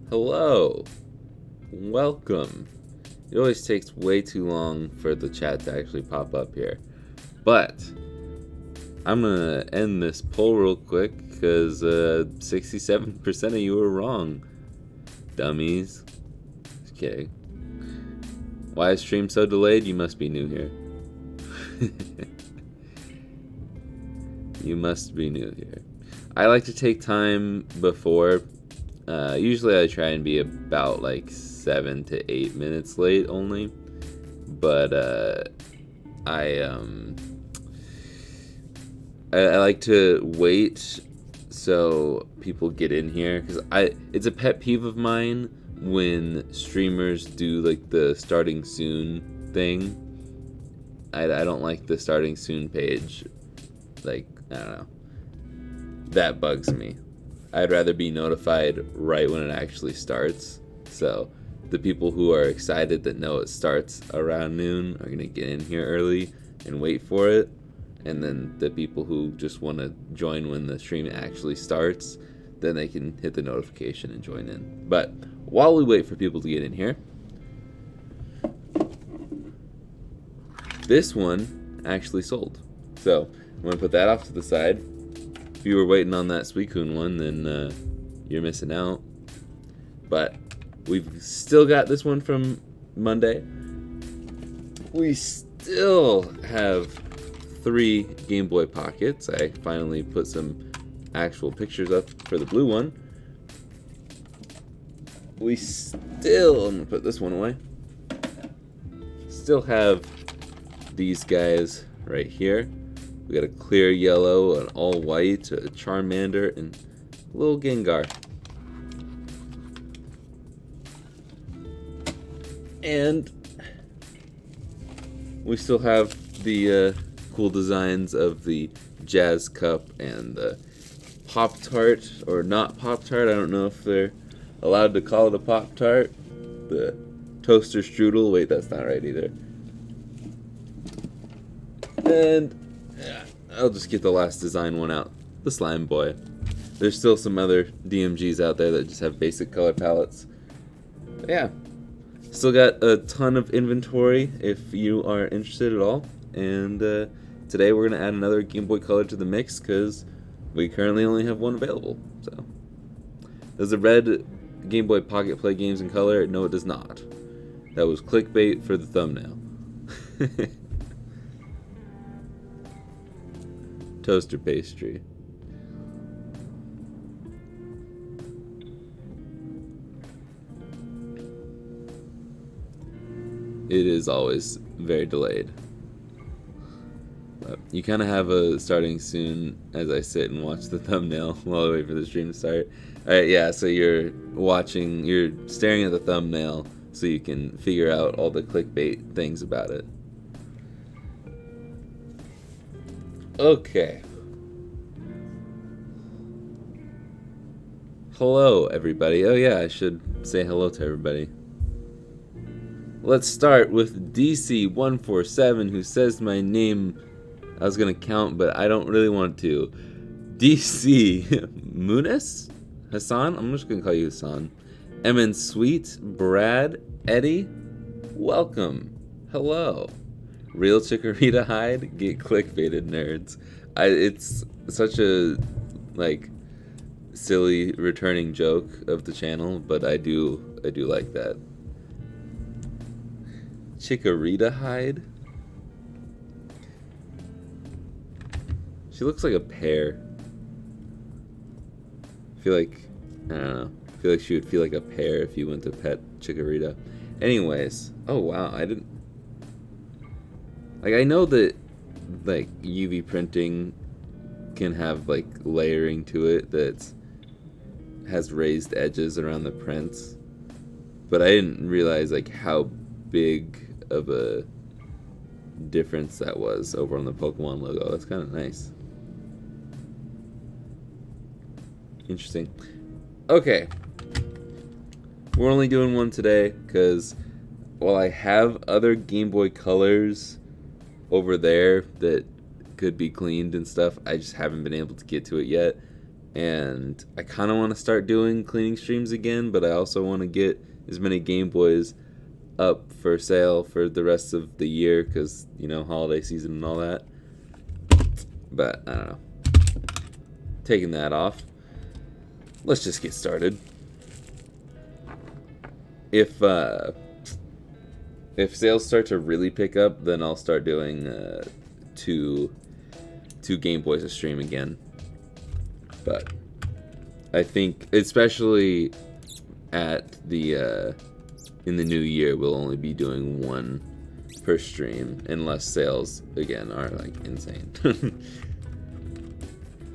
Hello. Welcome. It always takes way too long for the chat to actually pop up here. But I'm going to end this poll real quick because 67% of you are wrong. Dummies. Just kidding. Why is stream so delayed? You must be new here. You must be new here. I like to take time before. Usually I try and be about like 7 to 8 minutes late only. But I like to wait so people get in here because it's a pet peeve of mine when streamers do like the starting soon thing. I don't like the starting soon page. Like, I don't know. That bugs me. I'd rather be notified right when it actually starts. So the people who are excited that know it starts around noon are going to get in here early and wait for it. And then the people who just want to join when the stream actually starts, then they can hit the notification and join in. But while we wait for people to get in here, this one actually sold. So I'm going to put that off to the side. If you were waiting on that Suicune one, then you're missing out. But we've still got this one from Monday. We still have 3 Game Boy Pockets. I finally put some actual pictures up for the blue one. We still, I'm going to put this one away. Still have these guys right here. We got a clear yellow, an all white, a Charmander, and a little Gengar. And we still have the cool designs of the Jazz Cup and the Pop-Tart, or not Pop-Tart. I don't know if they're allowed to call it a Pop-Tart. The Toaster Strudel. Wait, that's not right either. And yeah, I'll just get the last design one out. The Slime Boy. There's still some other DMGs out there that just have basic color palettes. But yeah. Still got a ton of inventory if you are interested at all. And today we're going to add another Game Boy Color to the mix because we currently only have one available. So, does the red Game Boy Pocket play games in color? No, it does not. That was clickbait for the thumbnail. Toaster pastry. It is always very delayed. But you kind of have a starting soon as I sit and watch the thumbnail while I wait for the stream to start. Alright, yeah, so you're staring at the thumbnail so you can figure out all the clickbait things about it. Okay. Hello, everybody. Oh yeah, I should say hello to everybody. Let's start with DC147, who says my name. I was gonna count, but I don't really want to. DC Munis? Hassan? I'm just gonna call you Hassan. MN Sweet, Brad, Eddie, welcome. Hello. Real Chikorita hide? Get clickbaited, nerds. It's such a silly returning joke of the channel, but I do like that. Chikorita hide? She looks like a pear. I don't know. I feel like she would feel like a pear if you went to pet Chikorita. Anyways, oh wow, I know that UV printing can have layering to it that has raised edges around the prints, but I didn't realize how big of a difference that was over on the Pokemon logo. That's kind of nice. Interesting. Okay. We're only doing one today because while I have other Game Boy Colors over there that could be cleaned and stuff, I just haven't been able to get to it yet. and I kind of want to start doing cleaning streams again, but I also want to get as many Game Boys up for sale for the rest of the year, because, you know, holiday season and all that. But I don't know, taking that off, let's just get started. If sales start to really pick up, then I'll start doing two Game Boys a stream again. But I think, especially at the in the new year, we'll only be doing one per stream, unless sales again are like insane.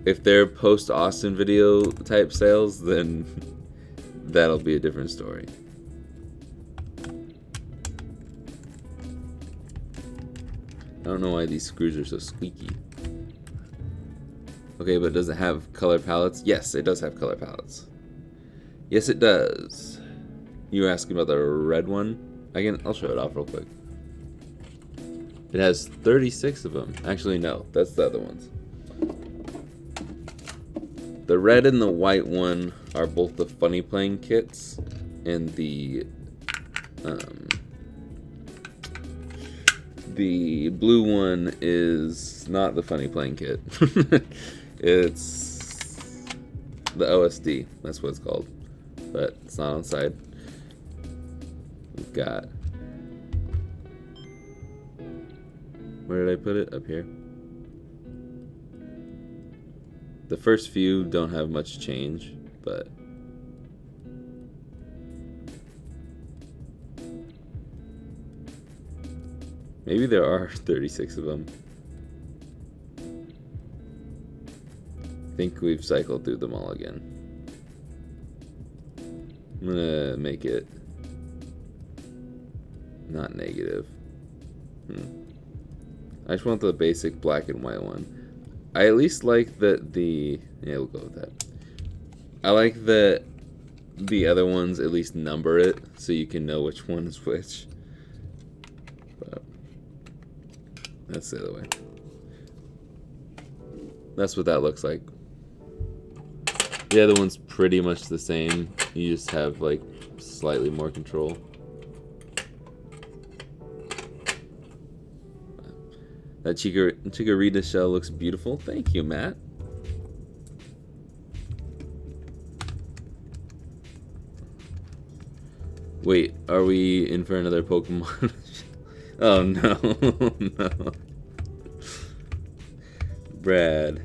If they're post Austin video type sales, then that'll be a different story. I don't know why these screws are so squeaky. Okay, but does it have color palettes? Yes, it does have color palettes. Yes, it does. You were asking about the red one? I'll show it off real quick. It has 36 of them. Actually, no, that's the other ones. The red and the white one are both the funny playing kits, and the blue one is not the funny playing kit. It's the OSD. That's what it's called, but it's not on side. We've got, where did I put it? Up here. The first few don't have much change, but maybe there are 36 of them. I think we've cycled through them all again. I'm gonna make it not negative. I just want the basic black and white one. I at least like that yeah, we'll go with that. I like that the other ones at least number it so you can know which one is which. But that's the other way. That's what that looks like. The other one's pretty much the same. You just have like slightly more control. That Chikorita shell looks beautiful. Thank you, Matt. Wait, are we in for another Pokemon? Oh no, no. Brad.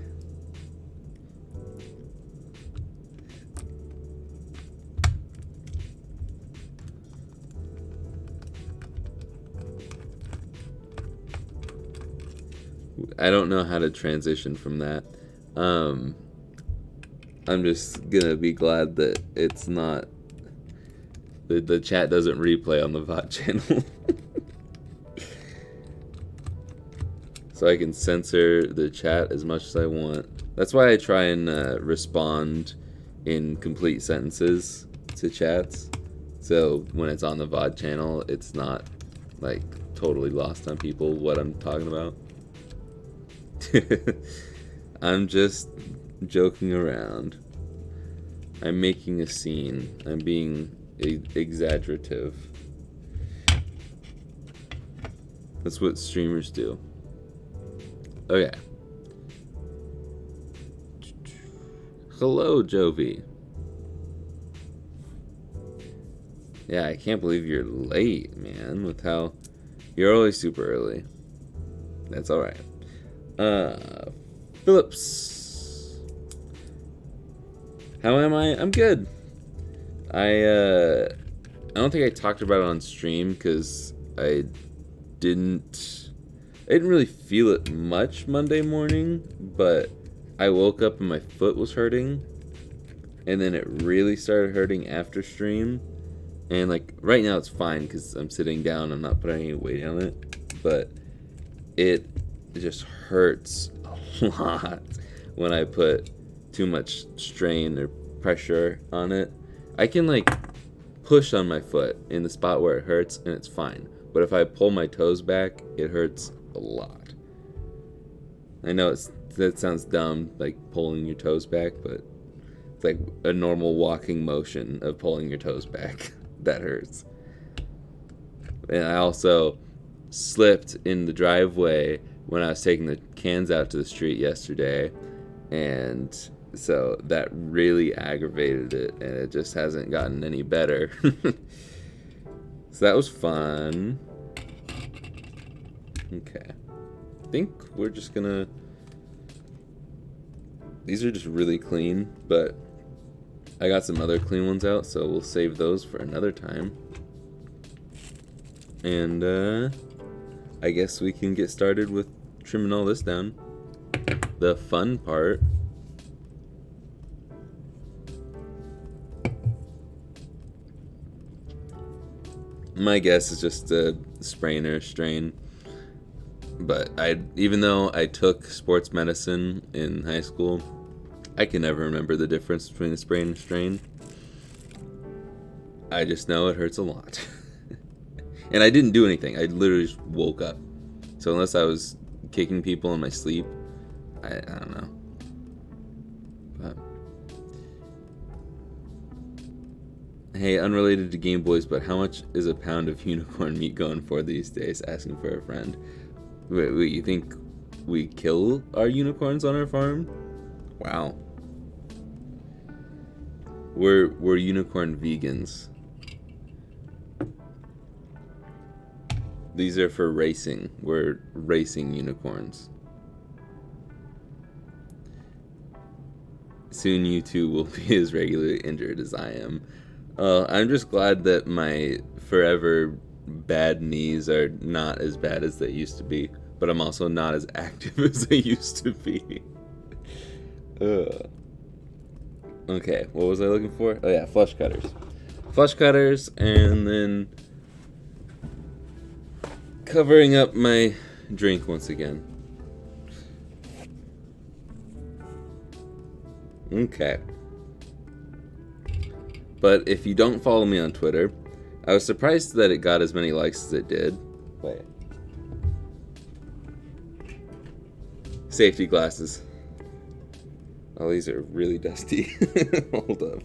I don't know how to transition from that. I'm just gonna be glad that it's not, the chat doesn't replay on the VOD channel. So I can censor the chat as much as I want. That's why I try and respond in complete sentences to chats. So when it's on the VOD channel, it's not like totally lost on people what I'm talking about. I'm just joking around. I'm making a scene. I'm being exaggerative. That's what streamers do. Okay. Hello, Jovi. Yeah, I can't believe you're late, man, with how you're always super early. That's alright. Phillips. How am I? I'm good. I don't think I talked about it on stream because I didn't really feel it much Monday morning, but I woke up and my foot was hurting, and then it really started hurting after stream. And like right now it's fine because I'm sitting down, I'm not putting any weight on it, but it just hurts a lot when I put too much strain or pressure on it. I can like push on my foot in the spot where it hurts and it's fine, but if I pull my toes back, it hurts a lot. I know that sounds dumb, like pulling your toes back, but It's like a normal walking motion of pulling your toes back. That hurts. And I also slipped in the driveway when I was taking the cans out to the street yesterday, and so that really aggravated it, and it just hasn't gotten any better. So that was fun. Okay. I think we're just gonna... These are just really clean, but I got some other clean ones out, so we'll save those for another time. And I guess we can get started with trimming all this down. The fun part. My guess is just a sprain or a strain. But even though I took sports medicine in high school, I can never remember the difference between a sprain and a strain. I just know it hurts a lot. And I didn't do anything. I literally just woke up. So unless I was kicking people in my sleep, I don't know. But, hey, unrelated to Game Boys, but how much is a pound of unicorn meat going for these days? Asking for a friend. Wait, you think we kill our unicorns on our farm? Wow. We're unicorn vegans. These are for racing. We're racing unicorns. Soon you two will be as regularly injured as I am. I'm just glad that my forever bad knees are not as bad as they used to be. But I'm also not as active as I used to be. Okay, what was I looking for? Oh yeah, flush cutters. Flush cutters, and then covering up my drink once again. Okay. But if you don't follow me on Twitter, I was surprised that it got as many likes as it did. Wait. Safety glasses. Oh, these are really dusty. Hold up.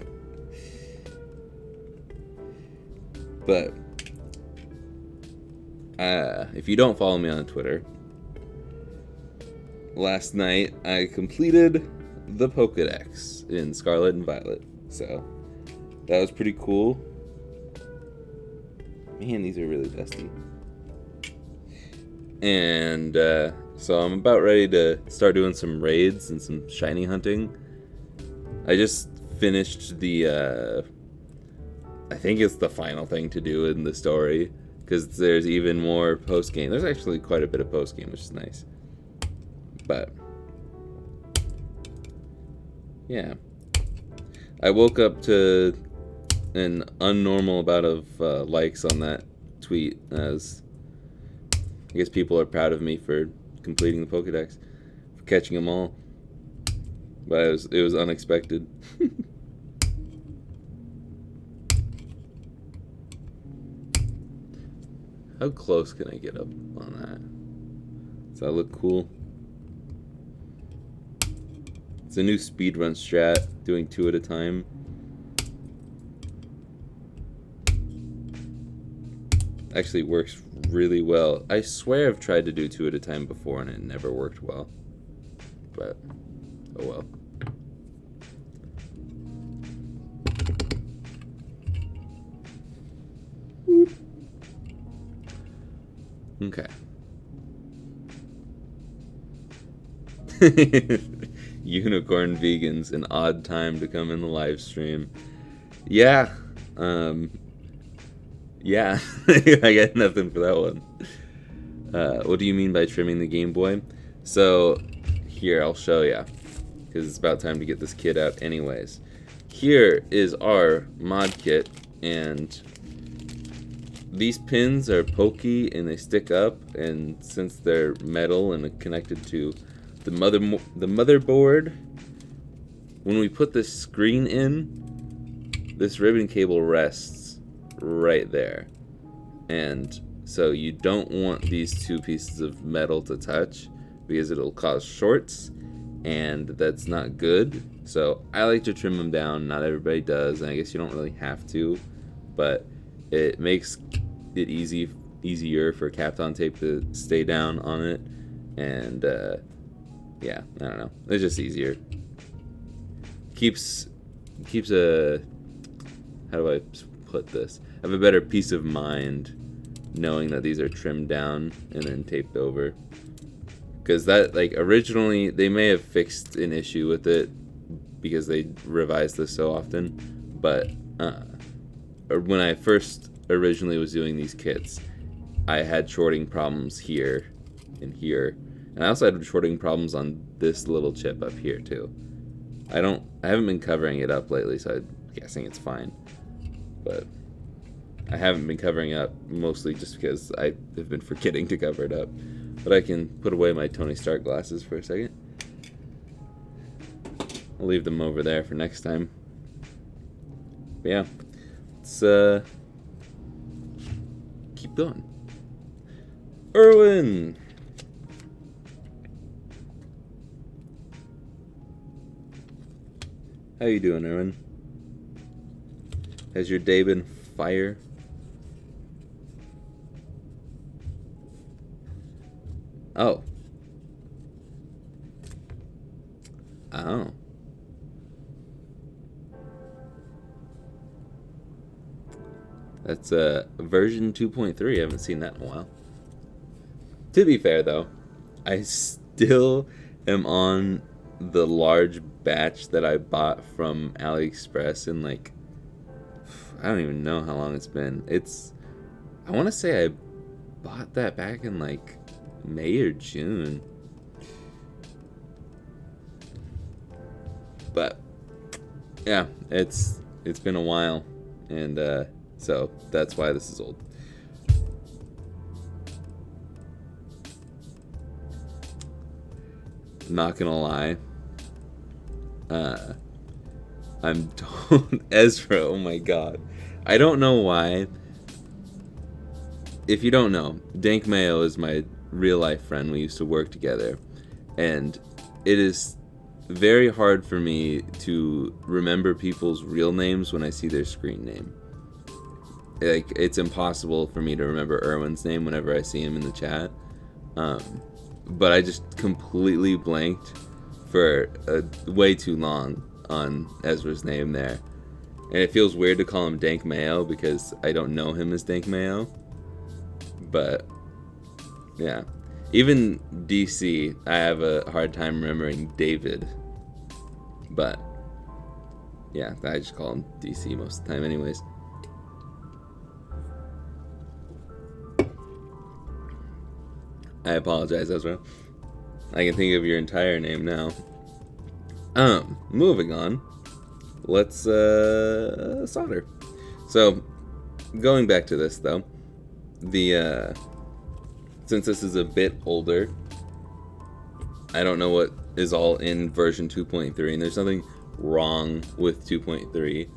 But if you don't follow me on Twitter, last night I completed the Pokédex in Scarlet and Violet. So that was pretty cool. Man, these are really dusty. And so I'm about ready to start doing some raids and some shiny hunting. I just finished the I think it's the final thing to do in the story, because there's even more post-game. There's actually quite a bit of post-game, which is nice. But yeah, I woke up to an unnormal amount of likes on that tweet, as I guess people are proud of me for completing the Pokédex, for catching them all. But it was unexpected. How close can I get up on that? Does that look cool? It's a new speedrun strat, doing 2 at a time. Actually works really well. I swear I've tried to do 2 at a time before and it never worked well. But, oh well. Okay. Unicorn vegans, an odd time to come in the live stream. Yeah. Yeah. I got nothing for that one. What do you mean by trimming the Game Boy? So, here, I'll show ya, because it's about time to get this kit out anyways. Here is our mod kit, and these pins are pokey and they stick up, and since they're metal and connected to the motherboard, when we put this screen in, this ribbon cable rests right there. And so you don't want these 2 pieces of metal to touch, because it'll cause shorts, and that's not good. So I like to trim them down. Not everybody does, and I guess you don't really have to, but it makes it easier for Kapton tape to stay down on it, and yeah, I don't know. It's just easier. Keeps a, how do I put this? I have a better peace of mind knowing that these are trimmed down and then taped over. Because that, like, originally they may have fixed an issue with it because they revised this so often, but when I first originally was doing these kits, I had shorting problems here and here, and I also had shorting problems on this little chip up here too. I haven't been covering it up lately, so I'm guessing it's fine, but I haven't been covering up mostly just because I have been forgetting to cover it up. But I can put away my Tony Stark glasses for a second. I'll leave them over there for next time. But yeah, let's keep going. Erwin! How you doing, Erwin? Has your day been fire? Oh. Oh. That's version 2.3. I haven't seen that in a while. To be fair, though, I still am on the large batch that I bought from AliExpress in, like, I don't even know how long it's been. I want to say I bought that back in, like, May or June. But yeah, it's been a while, and so that's why this is old. Not gonna lie, I'm told Ezra, oh my god, I don't know why. If you don't know, Dank Mayo is my real life friend. We used to work together, and it is very hard for me to remember people's real names when I see their screen name. Like, it's impossible for me to remember Erwin's name whenever I see him in the chat, but I just completely blanked for way too long on Ezra's name there, and it feels weird to call him Dank Mayo because I don't know him as Dank Mayo. But yeah, even DC, I have a hard time remembering David. But yeah, I just call him DC most of the time anyways. I apologize, Ezra. I can think of your entire name now. Moving on. Let's solder. So, going back to this though, since this is a bit older, I don't know what is all in version 2.3, and there's nothing wrong with 2.3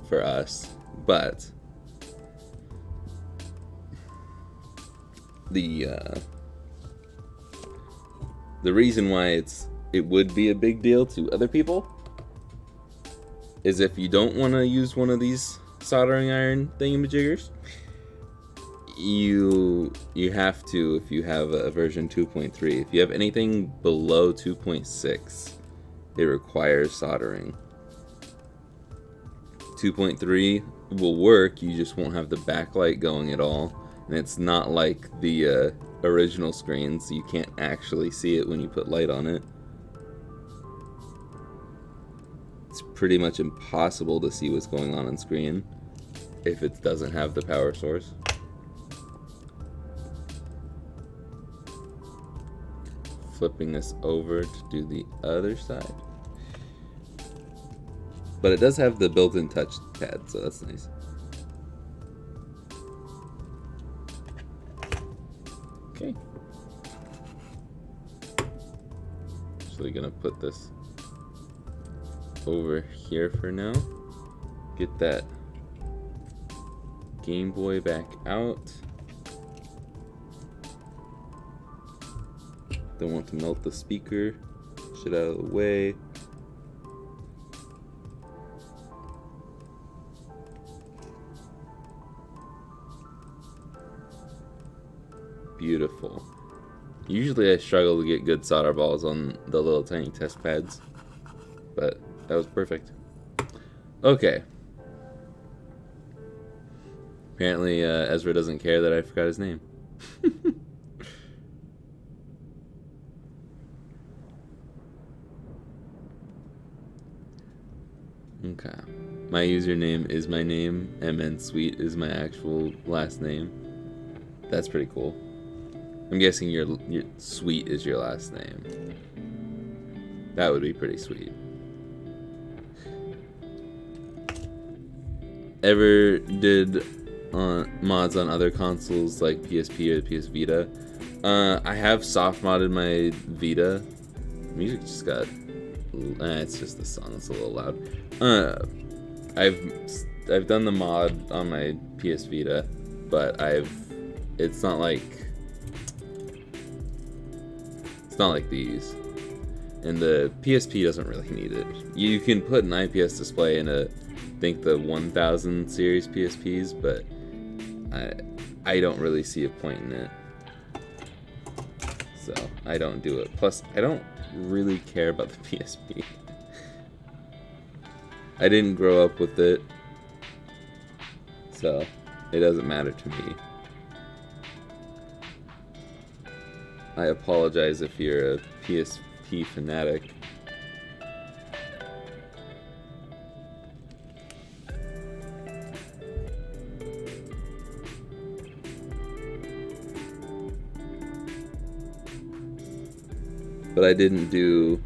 for us, but the reason why it would be a big deal to other people is if you don't want to use one of these soldering iron thingamajiggers, you have to, if you have a version 2.3. If you have anything below 2.6, it requires soldering. 2.3 will work, you just won't have the backlight going at all, and it's not like the original screens, so you can't actually see it when you put light on it. It's pretty much impossible to see what's going on screen if it doesn't have the power source. Flipping this over to do the other side. But it does have the built-in touch pad, so that's nice. Okay. Actually gonna put this over here for now. Get that Game Boy back out. Don't want to melt the speaker. Shit out of the way. Beautiful. Usually I struggle to get good solder balls on the little tiny test pads, but that was perfect. Okay. Apparently Ezra doesn't care that I forgot his name. Okay. My username is my name, MN Sweet is my actual last name. That's pretty cool. I'm guessing your Sweet is your last name. That would be pretty sweet. Ever did mods on other consoles like PSP or PS Vita? I have soft modded my Vita. Music just got... it's just the song that's a little loud. I've done the mod on my PS Vita, but it's not like these. And the PSP doesn't really need it. You can put an IPS display in I think the 1000 series PSPs, but I don't really see a point in it. So I don't do it. Plus, I don't really care about the PSP. I didn't grow up with it, so it doesn't matter to me. I apologize if you're a PSP fanatic. But I didn't do...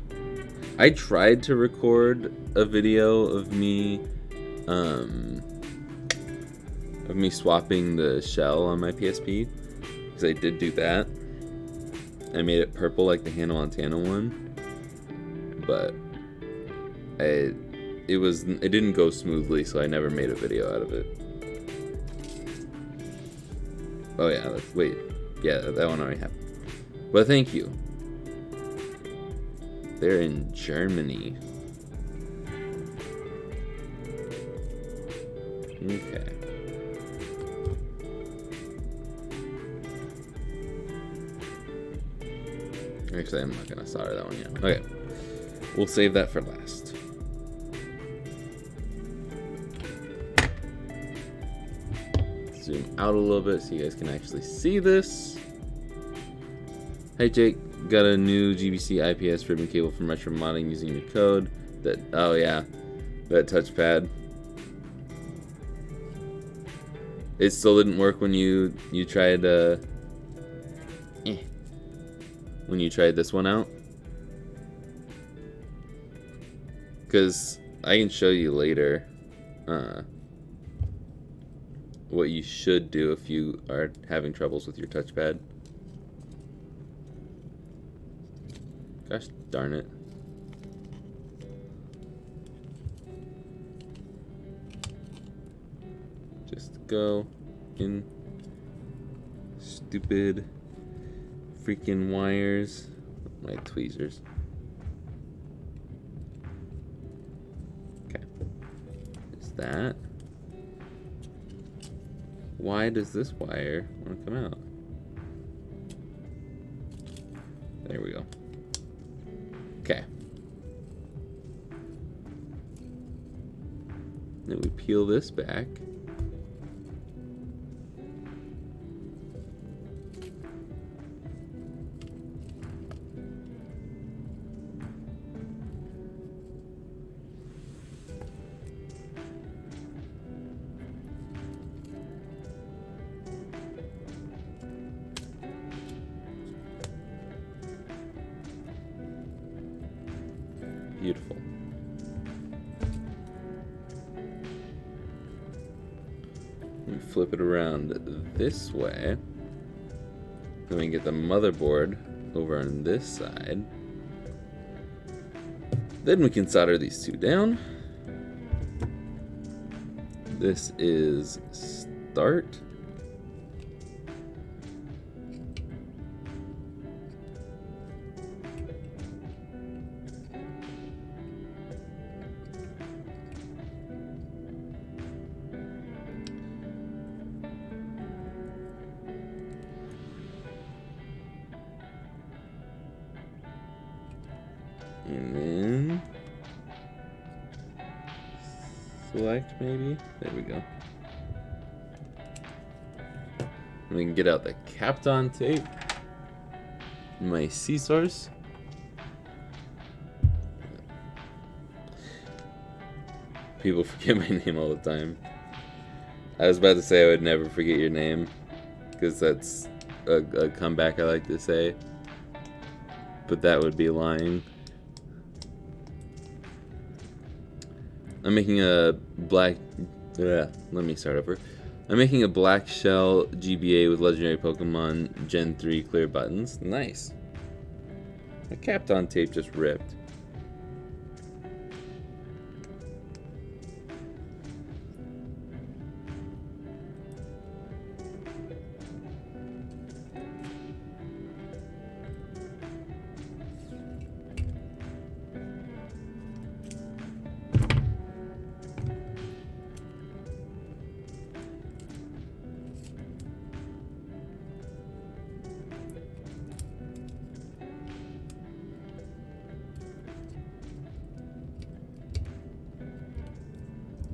I tried to record a video of me swapping the shell on my PSP, because I did do that. I made it purple like the Hannah Montana one, but it didn't go smoothly, so I never made a video out of it. Oh yeah, that one already happened. But thank you. They're in Germany. Okay. Actually, I'm not gonna solder that one yet. Okay. We'll save that for last. Zoom out a little bit so you guys can actually see this. Hey Jake, got a new GBC IPS ribbon cable from Retro Modding using your code. Oh yeah, that touchpad. It still didn't work when you tried when you tried this one out. Because I can show you later what you should do if you are having troubles with your touchpad. Gosh darn it. Just go in stupid freaking wires. My tweezers. Okay. Is that? Why does this wire want to come out? There we go. Okay. Then we peel this back. Beautiful. We flip it around this way. Then we get the motherboard over on this side. Then we can solder these two down. This is start. And then select maybe. There we go. And we can get out the Kapton tape. My C source. People forget my name all the time. I was about to say I would never forget your name, because that's a comeback I like to say. But that would be lying. I'm making a black... let me start over. I'm making a black shell GBA with legendary Pokemon Gen 3 clear buttons. Nice. My Kapton tape just ripped.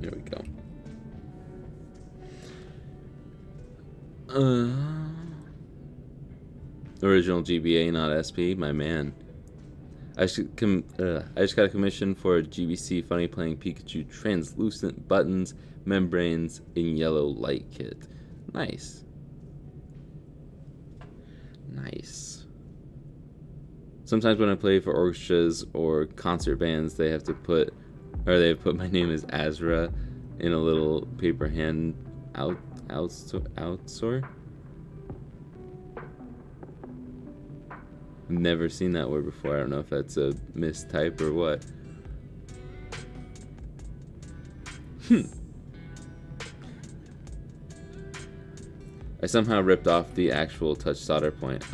There we go. Original GBA, not SP, my man. I just got a commission for a GBC Funny Playing Pikachu translucent buttons, membranes, in yellow light kit. Nice. Nice. Sometimes when I play for orchestras or concert bands, they have put my name as Azra in a little paper hand outsore. Never seen that word before. I don't know if that's a mistype or what. I somehow ripped off the actual touch solder point.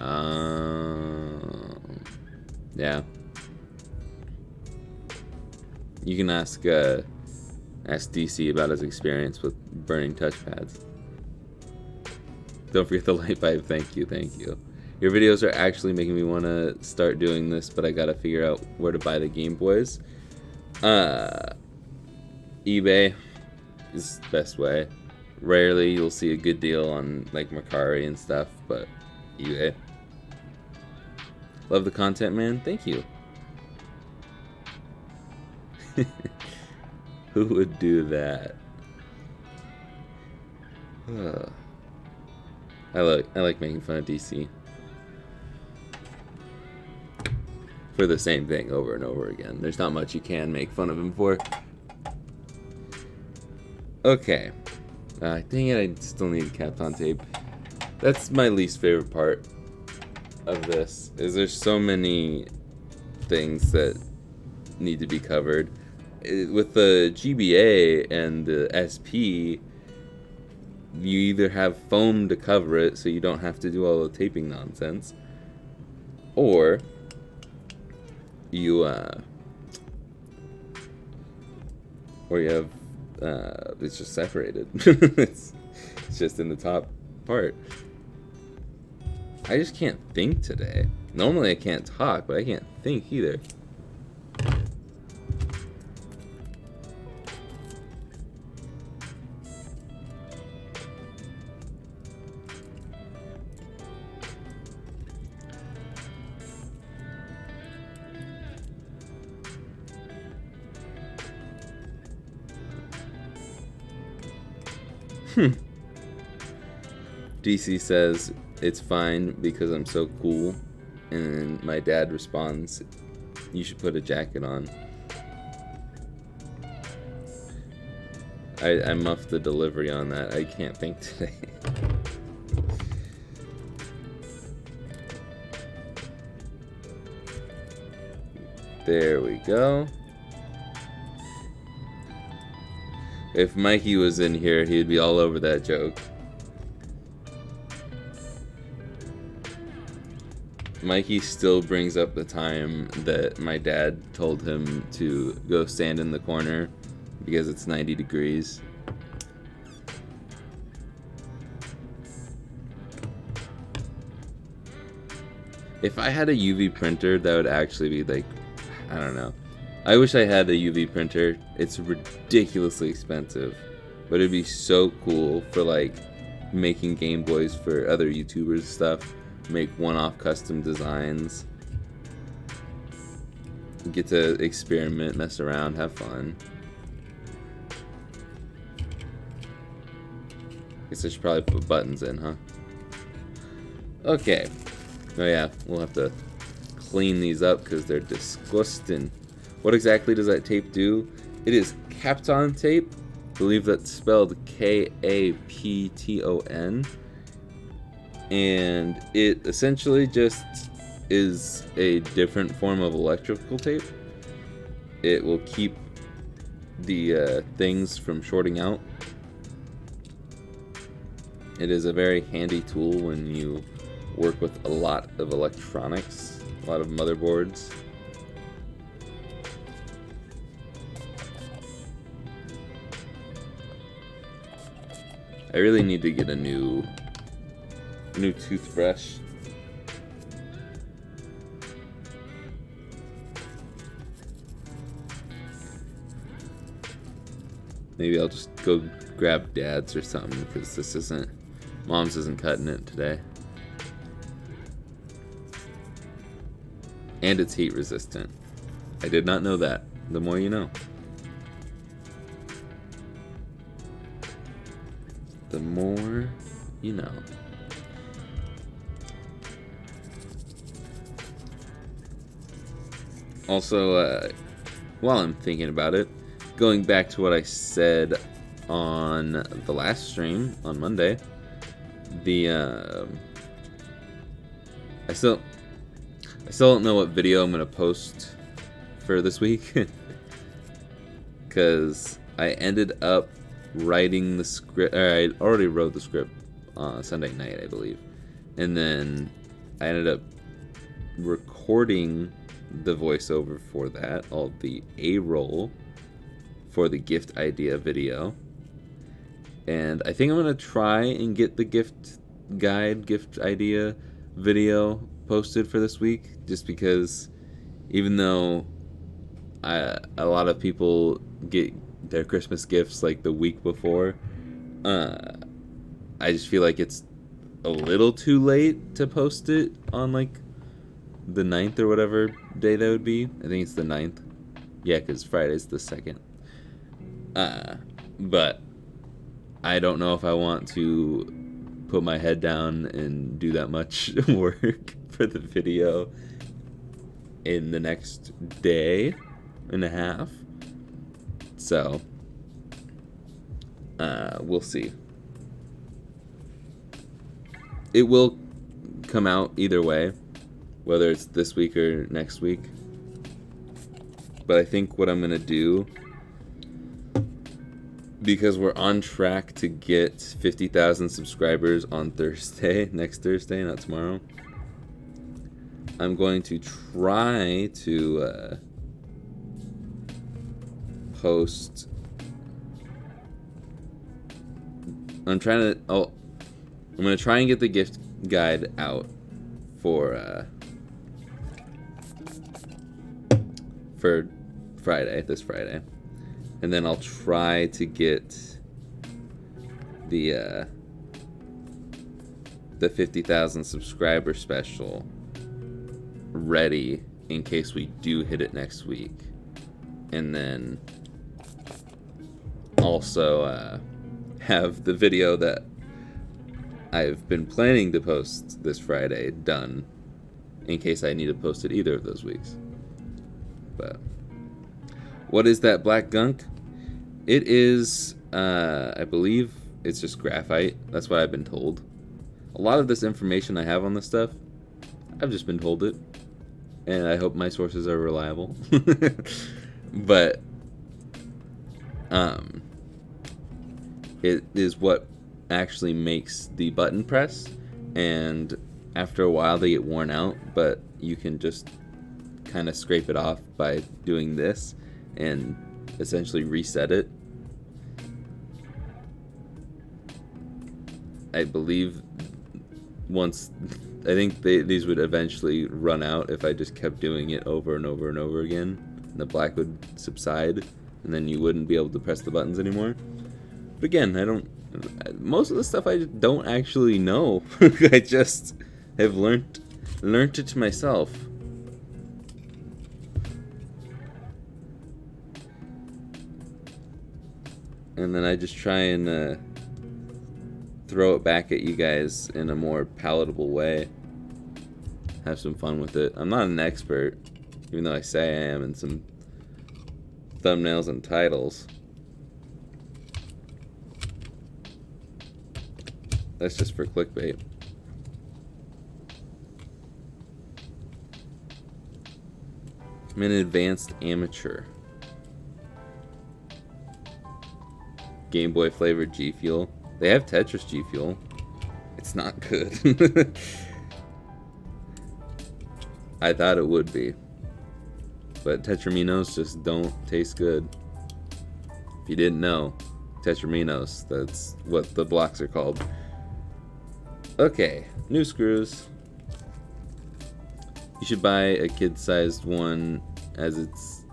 Yeah. You can ask DC about his experience with burning touchpads. Don't forget the light pipe. Thank you, thank you. Your videos are actually making me want to start doing this, but I gotta figure out where to buy the Game Boys. eBay is the best way. Rarely you'll see a good deal on like Mercari and stuff, but eBay. Love the content, man. Thank you. Who would do that? I like making fun of DC for the same thing over and over again. There's not much you can make fun of him for. Okay. Dang it, I still need Kapton tape. That's my least favorite part of this, is there's so many things that need to be covered. With the GBA and the SP, you either have foam to cover it so you don't have to do all the taping nonsense, or you have it's just separated. it's just in the top part. I just can't think today. Normally I can't talk, but I can't think either. DC says it's fine because I'm so cool, and my dad responds, you should put a jacket on. I muffed the delivery on that. I can't think today. There we go. If Mikey was in here, he'd be all over that joke. Mikey still brings up the time that my dad told him to go stand in the corner because it's 90 degrees. If I had a UV printer, that would actually be like, I don't know. I wish I had a UV printer. It's ridiculously expensive, but it'd be so cool for like making Game Boys for other YouTubers and stuff. Make one-off custom designs. Get to experiment, mess around, have fun. Guess I should probably put buttons in, huh? Okay. Oh yeah, we'll have to clean these up because they're disgusting. What exactly does that tape do? It is Kapton tape. I believe that's spelled Kapton. And it essentially just is a different form of electrical tape. It will keep the things from shorting out. It is a very handy tool when you work with a lot of electronics, a lot of motherboards. I really need to get a new toothbrush. Maybe I'll just go grab Dad's or something because Mom's isn't cutting it today. And it's heat resistant. I did not know that. The more you know. The more you know. Also, while I'm thinking about it, going back to what I said on the last stream on Monday, I still don't know what video I'm gonna post for this week because I ended up writing the script. I already wrote the script Sunday night, I believe, and then I ended up recording the voiceover for that, all the A-roll for the gift idea video. And I think I'm going to try and get the gift idea video posted for this week, just because even though a lot of people get their Christmas gifts like the week before, I just feel like it's a little too late to post it on like the 9th or whatever day that would be. I think it's the 9th. Yeah, because Friday's the 2nd. But I don't know if I want to put my head down and do that much work for the video in the next day and a half. So, we'll see. It will come out either way, whether it's this week or next week. But I think what I'm going to do, because we're on track to get 50,000 subscribers on Thursday, next Thursday, not tomorrow, I'm going to try to post. I'm going to try and get the gift guide out for Friday, this Friday. And then I'll try to get the 50,000 subscriber special ready in case we do hit it next week. And then also have the video that I've been planning to post this Friday done in case I need to post it either of those weeks. But what is that black gunk? It is, I believe it's just graphite. That's what I've been told. A lot of this information I have on this stuff, I've just been told it. And I hope my sources are reliable. But, it is what actually makes the button press. And after a while they get worn out, but you can just kind of scrape it off by doing this and essentially reset it. I believe once I think these would eventually run out if I just kept doing it over and over and over again. And the black would subside, and then you wouldn't be able to press the buttons anymore. But again, I don't. Most of the stuff I don't actually know. I just have learned it myself. And then I just try and throw it back at you guys in a more palatable way. Have some fun with it. I'm not an expert, even though I say I am in some thumbnails and titles. That's just for clickbait. I'm an advanced amateur. Game Boy flavored G Fuel. They have Tetris G Fuel. It's not good. I thought it would be. But Tetraminos just don't taste good. If you didn't know, Tetraminos, that's what the blocks are called. Okay, new screws. You should buy a kid-sized one, as it's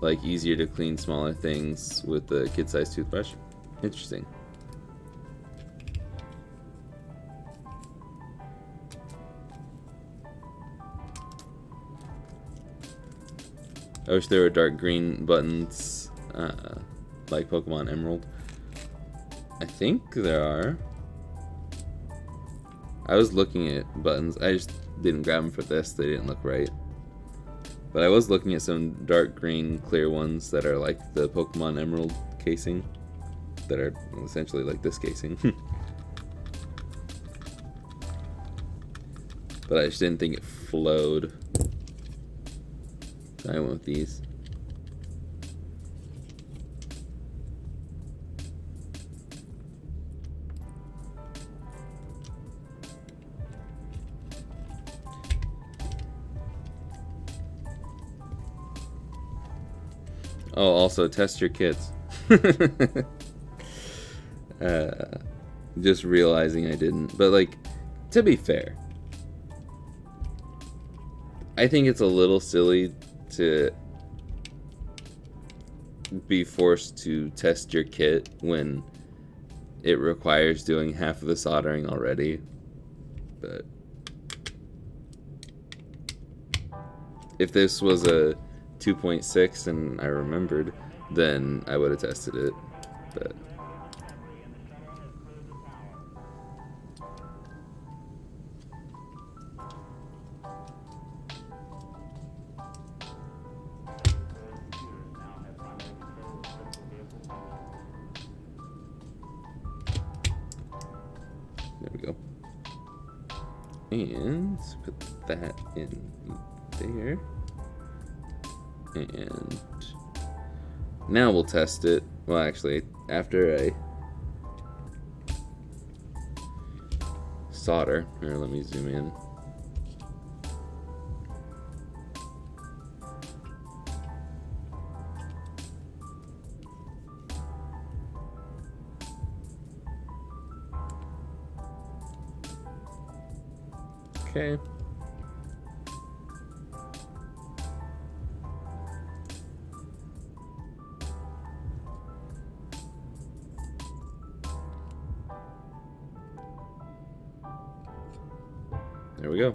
like easier to clean smaller things with a kid-sized toothbrush. Interesting. I wish there were dark green buttons like Pokemon Emerald. I think there are. I was looking at buttons. I just didn't grab them for this. They didn't look right. But I was looking at some dark green clear ones that are like the Pokemon Emerald casing. That are essentially like this casing. But I just didn't think it flowed. So I went with these. Oh, also test your kits. Just realizing I didn't. But like, to be fair, I think it's a little silly to be forced to test your kit when it requires doing half of the soldering already. But if this was a 2.6 and I remembered, then I would have tested it. But there we go. And put that in there. And now we'll test it. Well, actually, after I solder. Here, let me zoom in. Okay. There we go.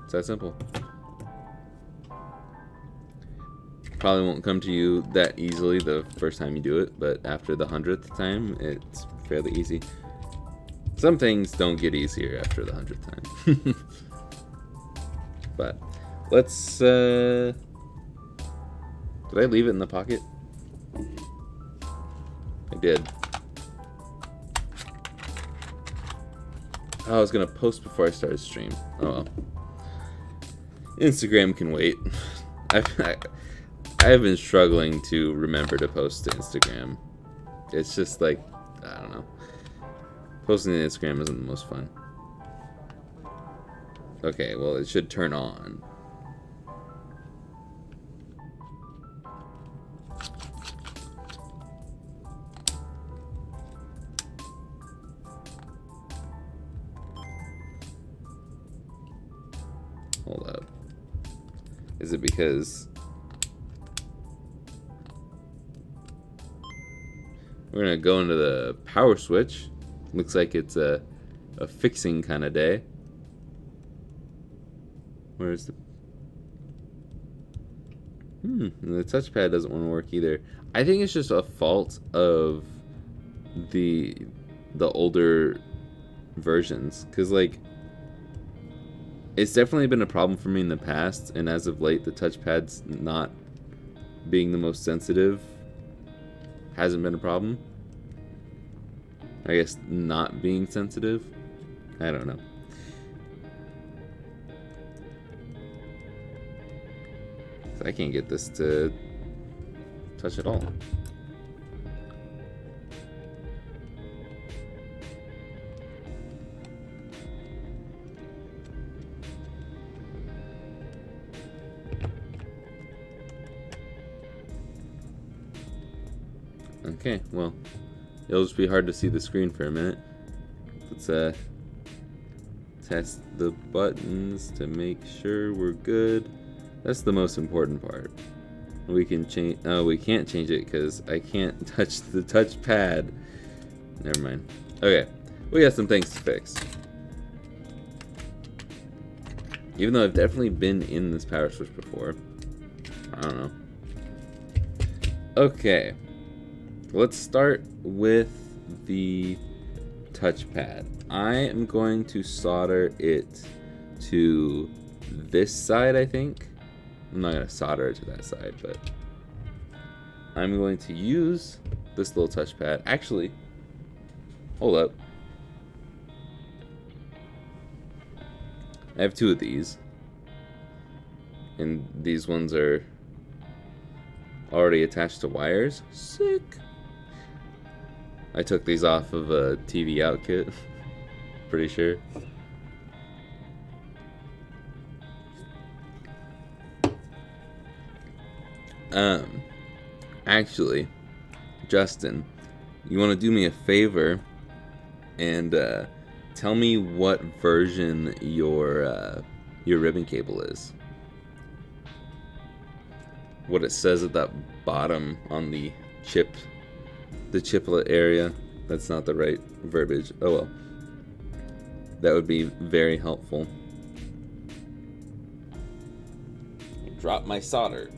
It's that simple. Probably won't come to you that easily the first time you do it, but after the 100th time, it's fairly easy. Some things don't get easier after the 100th time. But let's did I leave it in the pocket? I did. Oh, I was gonna post before I started stream. Oh well. Instagram can wait. I've been struggling to remember to post to Instagram. It's just like, I don't know. Posting to Instagram isn't the most fun. Okay, well, it should turn on. Hold up. Is it because we're gonna go into the power switch? Looks like it's a fixing kind of day. Where's the the touchpad doesn't want to work either. I think it's just a fault of the older versions, because like it's definitely been a problem for me in the past, and as of late the touchpad's not being the most sensitive hasn't been a problem. I guess not being sensitive, I don't know. I can't get this to touch at all. Okay, well, it'll just be hard to see the screen for a minute. Let's test the buttons to make sure we're good. That's the most important part. We can change. Oh, we can't change it because I can't touch the touchpad. Never mind. Okay, we got some things to fix. Even though I've definitely been in this power switch before, I don't know. Okay, let's start with the touchpad. I am going to solder it to this side, I think. I'm not going to solder it to that side, but I'm going to use this little touchpad. Actually, hold up. I have two of these, and these ones are already attached to wires. Sick. I took these off of a TV out kit. Pretty sure. Actually, Justin, you want to do me a favor and tell me what version your ribbon cable is. What it says at that bottom on the chiplet area. That's not the right verbiage. Oh well. That would be very helpful. Drop my solder.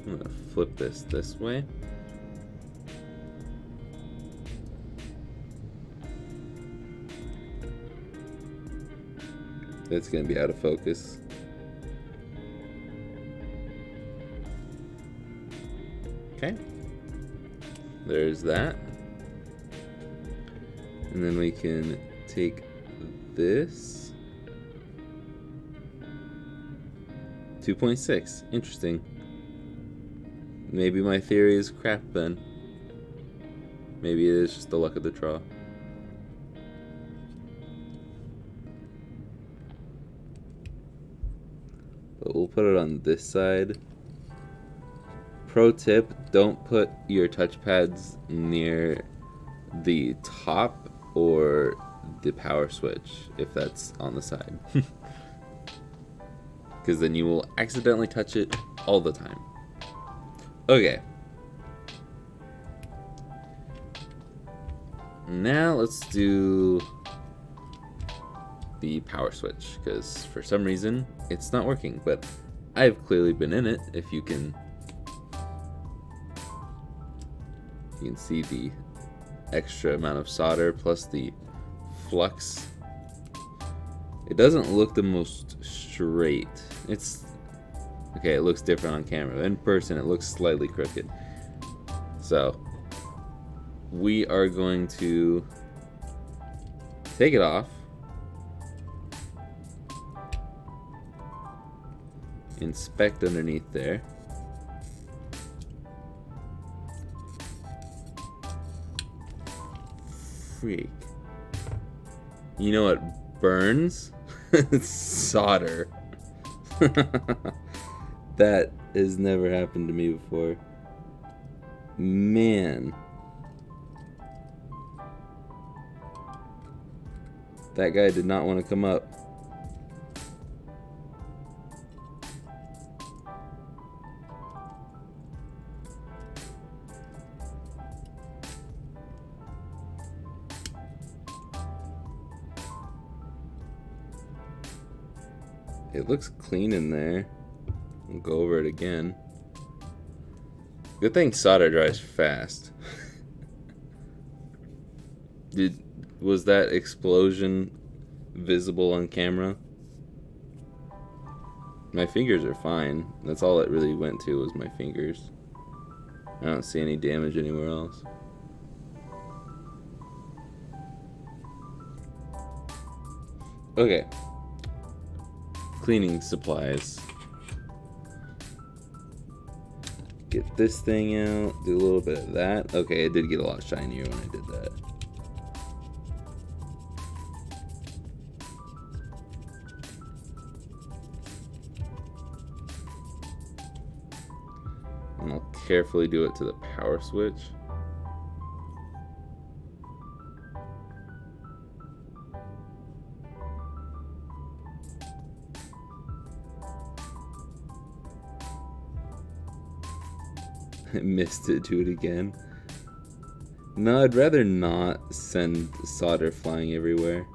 I'm gonna flip this way. It's gonna be out of focus. Okay. There's that. And then we can take this. 2.6. Interesting. Maybe my theory is crap then. Maybe it is just the luck of the draw. But we'll put it on this side. Pro tip, don't put your touchpads near the top or the power switch if that's on the side. Because then you will accidentally touch it all the time. Okay. Now let's do the power switch, because for some reason it's not working, but I've clearly been in it. If you can see the extra amount of solder plus the flux. It doesn't look the most straight. It's okay, it looks different on camera. In person it looks slightly crooked. So we are going to take it off, inspect underneath there. Freak. You know what burns? Solder. That has never happened to me before. Man. That guy did not want to come up. It looks clean in there. We'll go over it again. Good thing solder dries fast. Was that explosion visible on camera? My fingers are fine. That's all it really went to, was my fingers. I don't see any damage anywhere else. Okay. Cleaning supplies. Get this thing out, do a little bit of that. Okay, it did get a lot shinier when I did that. And I'll carefully do it to the power switch. I missed it, do it again. No, I'd rather not send solder flying everywhere.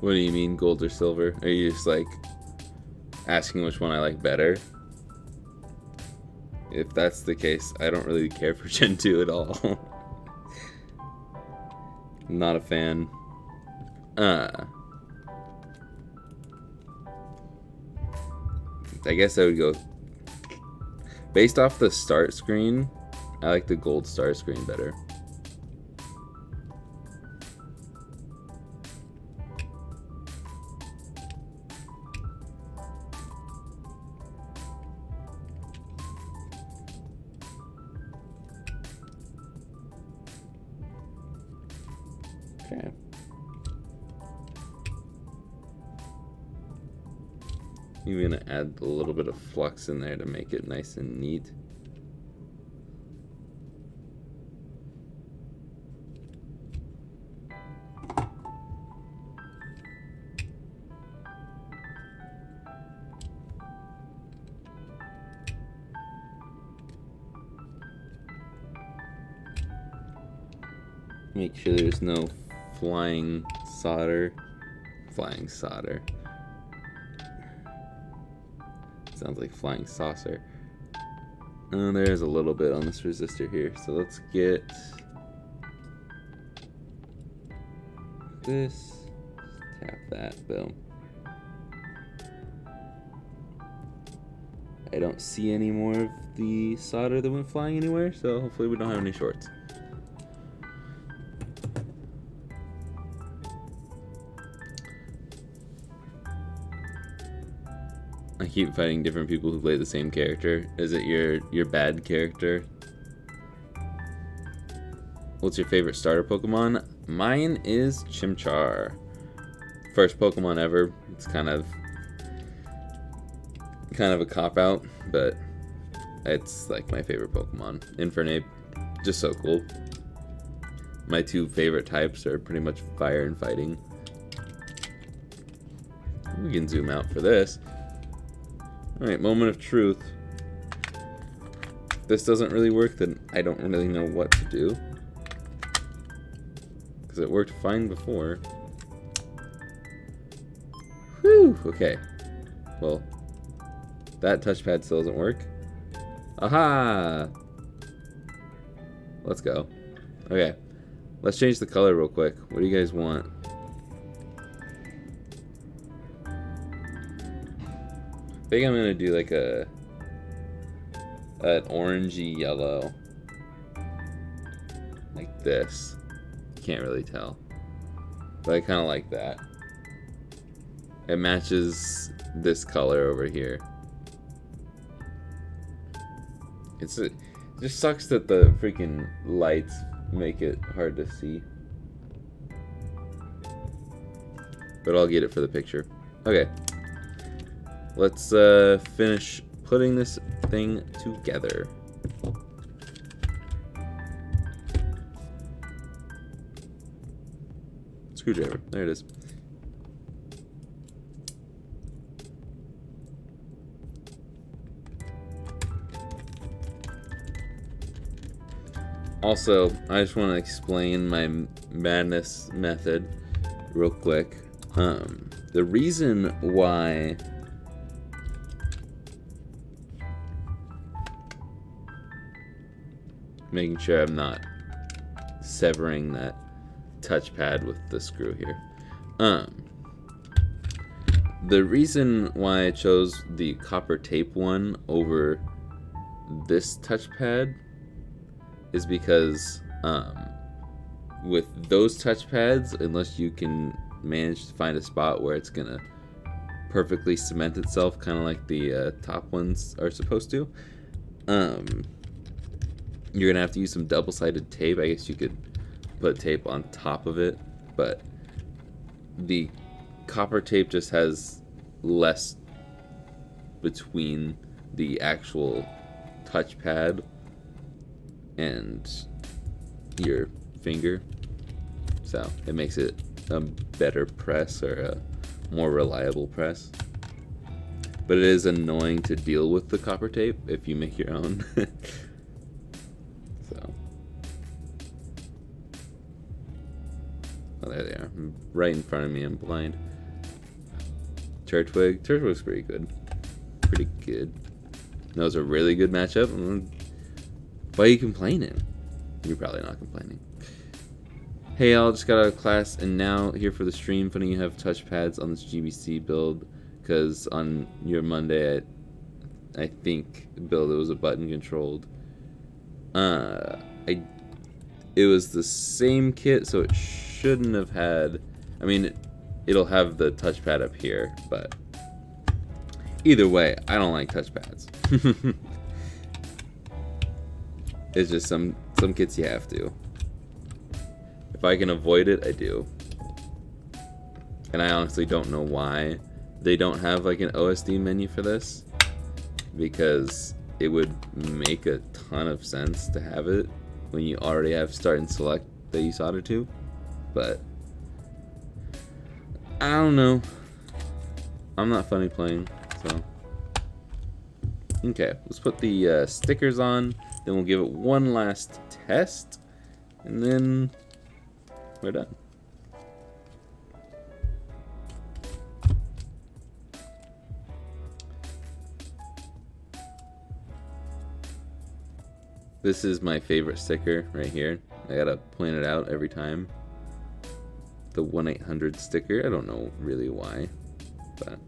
What do you mean, gold or silver? Are you just like asking which one I like better? If that's the case, I don't really care for Gen 2 at all. Not a fan. I guess I would go... Based off the start screen, I like the gold start screen better. Okay. I'm gonna add a little bit of flux in there to make it nice and neat. Make sure there's no flying solder. Flying solder. Sounds like flying saucer. Oh, there's a little bit on this resistor here. So let's get this. Tap that. Boom. I don't see any more of the solder that went flying anywhere, so hopefully we don't have any shorts. I keep fighting different people who play the same character. Is it your bad character? What's your favorite starter Pokemon? Mine is Chimchar. First Pokemon ever. It's kind of a cop-out, but it's like my favorite Pokemon. Infernape, just so cool. My two favorite types are pretty much fire and fighting. We can zoom out for this. Alright, moment of truth. If this doesn't really work, then I don't really know what to do. Because it worked fine before. Whew, okay. Well, that touchpad still doesn't work. Aha! Let's go. Okay, let's change the color real quick. What do you guys want? I think I'm gonna do like an orangey yellow, like this. Can't really tell, but I kind of like that. It matches this color over here. It just sucks that the freaking lights make it hard to see. But I'll get it for the picture. Okay. Let's finish putting this thing together. Screwdriver. There it is. Also, I just want to explain my madness method real quick. The reason why making sure I'm not severing that touchpad with the screw here. The reason why I chose the copper tape one over this touchpad is because with those touchpads, unless you can manage to find a spot where it's gonna perfectly cement itself, kind of like the top ones are supposed to, you're gonna have to use some double-sided tape. I guess you could put tape on top of it, but the copper tape just has less between the actual touchpad and your finger, so it makes it a better press, or a more reliable press. But it is annoying to deal with the copper tape if you make your own. So, oh, there they are, right in front of me. I'm blind. Turtwig. Turtwig's pretty good. Pretty good. That was a really good matchup. Why are you complaining? You're probably not complaining. Hey, all, just got out of class and now here for the stream. Funny you have touchpads on this GBC build, because on your Monday, I think build, it was a button controlled. It was the same kit, so it shouldn't have had. I mean, it'll have the touchpad up here, but either way, I don't like touchpads. It's just some kits you have to. If I can avoid it, I do. And I honestly don't know why they don't have like an OSD menu for this, because it would make a ton of sense to have it when you already have start and select that you solder to. But I don't know. I'm not funny playing, so. Okay, let's put the stickers on, then we'll give it one last test, and then we're done. This is my favorite sticker right here. I gotta point it out every time. The 1-800 sticker. I don't know really why, but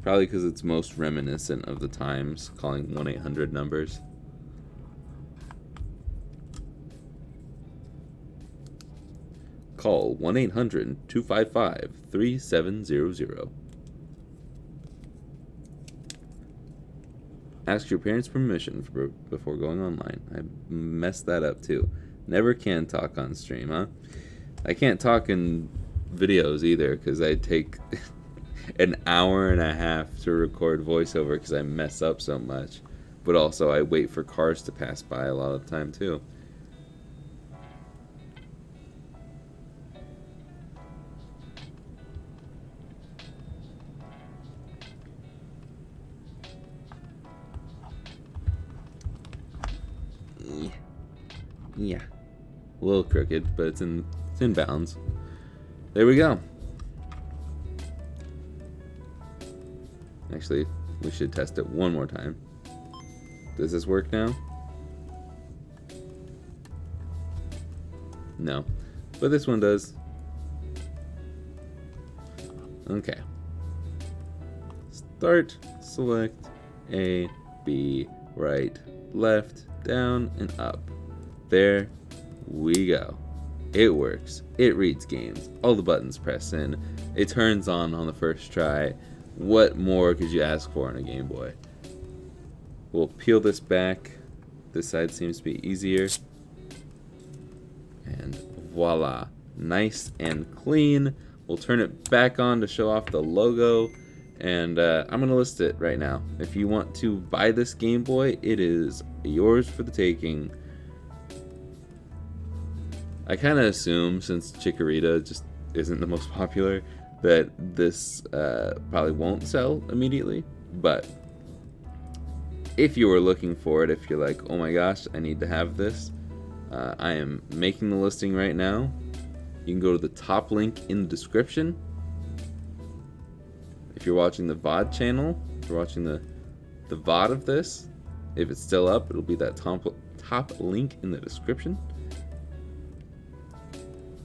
probably because it's most reminiscent of the times, calling 1-800 numbers. Call 1-800-255-3700. Ask your parents' permission before going online. I messed that up too. Never can talk on stream, huh? I can't talk in videos either, because I take an hour and a half to record voiceover because I mess up so much. But also I wait for cars to pass by a lot of the time too. Yeah. A little crooked, but it's in bounds. There we go. Actually, we should test it one more time. Does this work now? No. But this one does. Okay. Start, select, A, B, right, left, down, and up. There we go. It works. It reads games. All the buttons press in. It turns on the first try. What more could you ask for in a Game Boy? We'll peel this back. This side seems to be easier. And voila. Nice and clean. We'll turn it back on to show off the logo. And I'm going to list it right now. If you want to buy this Game Boy, it is yours for the taking. I kind of assume, since Chikorita just isn't the most popular, that this probably won't sell immediately. But if you were looking for it, if you're like, oh my gosh, I need to have this, I am making the listing right now. You can go to the top link in the description. If you're watching the VOD channel, if you're watching the VOD of this, if it's still up, it'll be that top link in the description.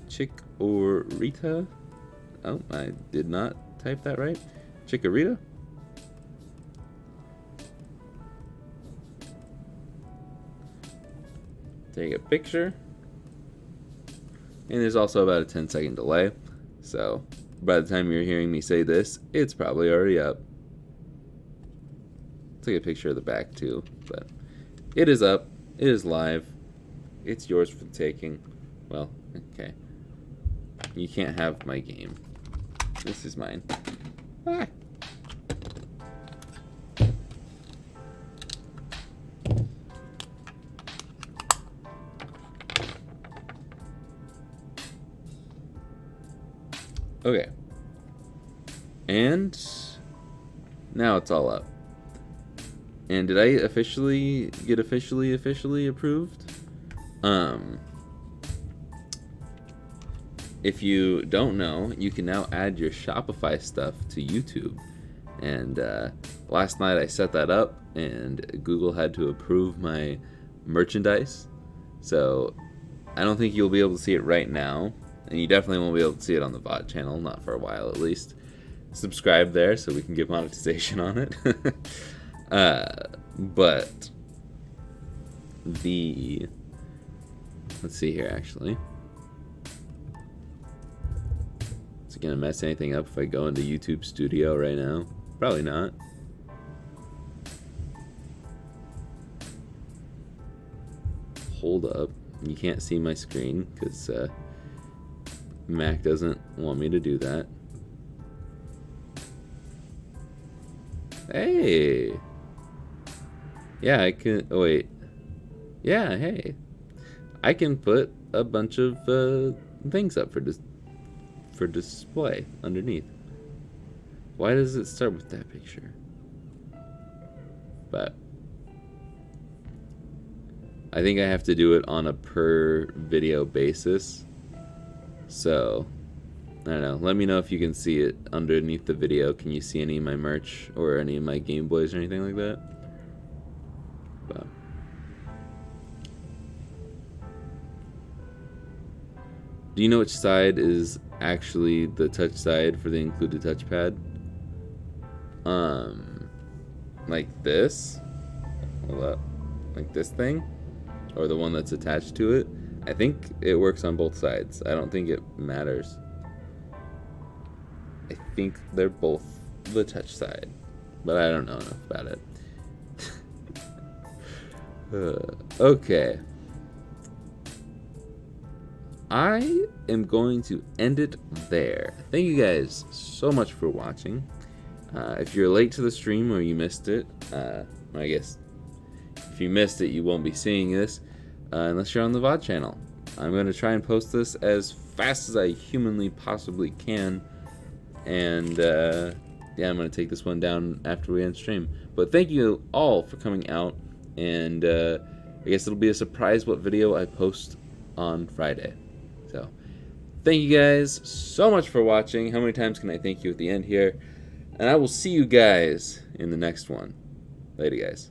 Chikorita. Oh, I did not type that right. Chikorita. Take a picture. And there's also about a 10-second delay. So by the time you're hearing me say this, it's probably already up. Take a picture of the back too. But it is up. It is live. It's yours for the taking. Well, okay. You can't have my game. This is mine. Ah. Okay. And now it's all up. And did I officially get officially approved? If you don't know, you can now add your Shopify stuff to YouTube. And last night I set that up, and Google had to approve my merchandise. So I don't think you'll be able to see it right now. And you definitely won't be able to see it on the VOD channel, not for a while at least. Subscribe there so we can get monetization on it. But let's see here actually. Is it gonna mess anything up if I go into YouTube Studio right now? Probably not. Hold up. You can't see my screen because Mac doesn't want me to do that. Hey! Yeah, I can... Oh, wait. Yeah, hey. I can put a bunch of things up for display underneath. Why does it start with that picture? But I think I have to do it on a per video basis. So I don't know. Let me know if you can see it underneath the video. Can you see any of my merch or any of my Game Boys or anything like that? But do you know which side is actually the touch side for the included touchpad? Like this? Hold up. Like this thing? Or the one that's attached to it? I think it works on both sides. I don't think it matters. I think they're both the touch side. But I don't know enough about it. Okay. I am going to end it there. Thank you guys so much for watching. If you're late to the stream or you missed it, I guess if you missed it, you won't be seeing this unless you're on the VOD channel. I'm going to try and post this as fast as I humanly possibly can. And yeah, I'm going to take this one down after we end stream. But thank you all for coming out. And I guess it'll be a surprise what video I post on Friday. So thank you guys so much for watching. How many times can I thank you at the end here? And I will see you guys in the next one. Later, guys.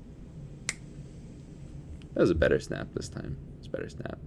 That was a better snap this time. It's a better snap.